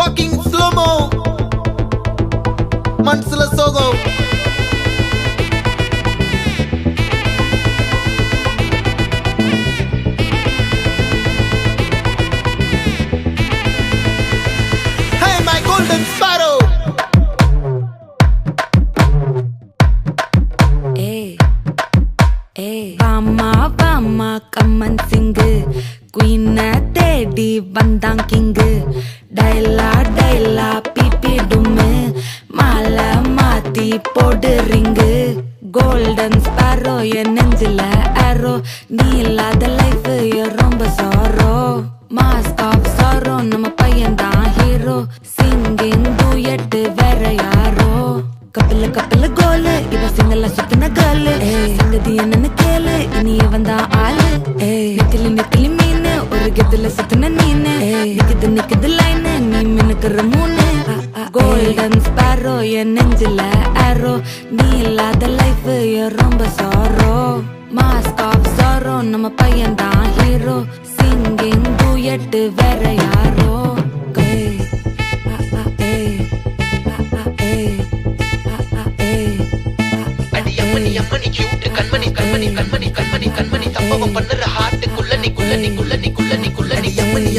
fucking slow-mo மனசுல சோகம் Hey my golden sparrow வாமா வாமா கம்மன் சிங்கு குயின தேடி வந்தான் கிங்கு டைலா டைலா பிபி டும்மு மாலை மாத்தி போடு ரிங்கு கோல்டன் ஸ்பாரோ என் நெஞ்சில ஆரோ நீ இல்லாத லைஃப் ரொம்ப சாரோ மாஸ்க் ஆஃப் சாரோ நம்ம பையன் தான் ஹீரோ சிங்கிங் டூயட் வேற யாரோ கப்பல கப்பல கோலு இவ சிங்கல சுத்தின கேளு சங்கதி என்னன்னு கேளு இனி வந்தா ஆளு நெத்திலி நெத்திலி மீனு ஒரு கெத்துல சுத்தின நீனு நிக்குது நிக்குது லைனு நீ மினுக்குற மூணு கோல்டன் ஸ்பாரோ என் நெஞ்சில ஆரோ நீ இல்லாத லைஃப் ரொம்ப சாரோ மாஸ்க் ஆஃப் சாரோ நம்ம பையன் தான் ஹீரோ சிங்கிங் டூயட் வேற யாரோ அம்மணி கியூட் கண்மணி கண்மணி கண்மணி கண்மணி கண்மணி சம்பவம் பண்ணுற ஹார்ட்டுக்குள்ள நீ குள்ள நீ குள்ள நீ குள்ள நீ குள்ள நீ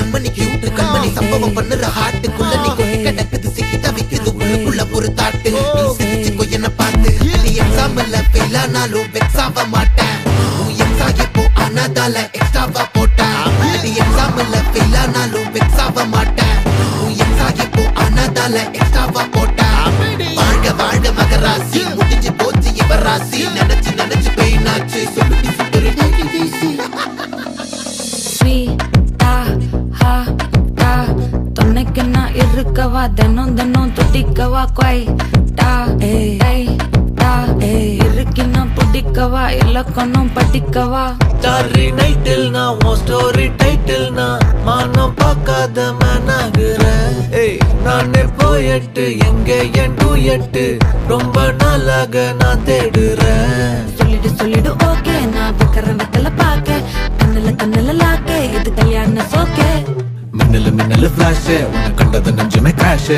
அம்மணி கியூட் கண்மணி சம்பவம் பண்ணுற ஹார்ட்டுக்குள்ள நீ கொட்டி கிடக்குது சிக்கி தவிக்குது உள்ளுக்குள்ள ஒரு தாட்டு நீ சிரிச்சுக்கோ என்ன பார்த்து நீ எக்ஸாம்ல ஃபெயில் ஆனாலும் வெக்ஸ் ஆக மாட்டேன் உன் எக்ஸா இப்போ ஆனதால எக்ஸ்ட்ராவா போட்டேன் நீ எக்ஸாம்ல ஃபெயில் ஆனாலும் வெக்ஸ் ஆக மாட்டேன் உன் எக்ஸா இப்போ ஆனதால எக்ஸ்ட்ராவா போட்டேன் வாழ்க வாழ்க மகராசி முடிஞ்சு போச்சு இவராசி நினைச்சு நினைச்சு பெயினாச்சு சொல்லுடி சுத்தரு ஸ்வீட்டா ஹா டா தொன்னைக்கு நான் இருக்கவா தினம் தினம் துடிக்கவா குவைட்டா டா இருக்கினா பிடிக்கவா இலக்கணம் படிக்கவா ஸ்டாரி நைட்டில் நான் உன் ஸ்டோரி டைட்டில் நான் மானம் பார்க்காத மேனாகிறேன் நானே போயட்டு எங்க என் டூயட்டு ரொம்ப நாளாக நான் தேடுறேன் சொல்லிடு ஓகே நான் வைக்கிற வெத்தல பாக்க கண்ணுல லாக்க இது கல்யாண சோக்கே மின்னலு மின்னலு ஃபிளாஷ் உன்னை கண்டது நெஞ்சுமே கிராஷ்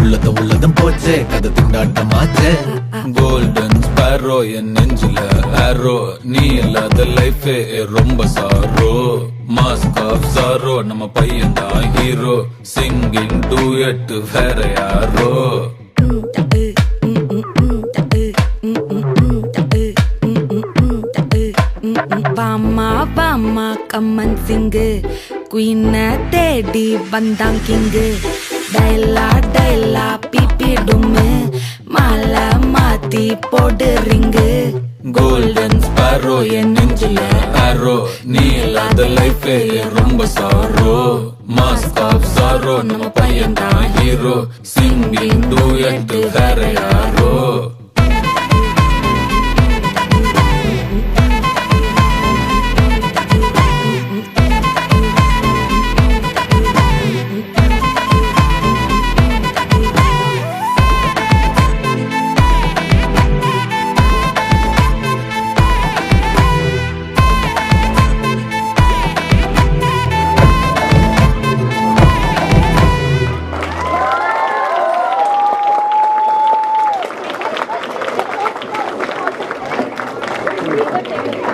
உள்ளதும் போச்சு கதை திண்டாட்டமாச்சு கோல்டன் ஸ்பாரோ என் நெஞ்சில ஆரோ நீ இல்லாத லைஃப் ரொம்ப சாரோ மாஸ்க் ஆஃப் சாரோ நம்ம பையன் தான் ஹீரோ சிங்கிங் டூயட் வேற யாரோ வாமா வாமா கம்மன் சிங்கு குயின தேடி வந்தான் கிங்கு டைலா டைலா பிபி டும்மு மாலை மாத்தி போடு ரிங்கு கோல்டன் ஸ்பாரோ என் நெஞ்சில ஆரோ நீ இல்லாத லைஃப் ரொம்ப சாரோ மாஸ்க் ஆஃப் சாரோ நம்ம பையன் தான் ஹீரோ சிங்கிங் டூயட் வேற யாரோ Thank you.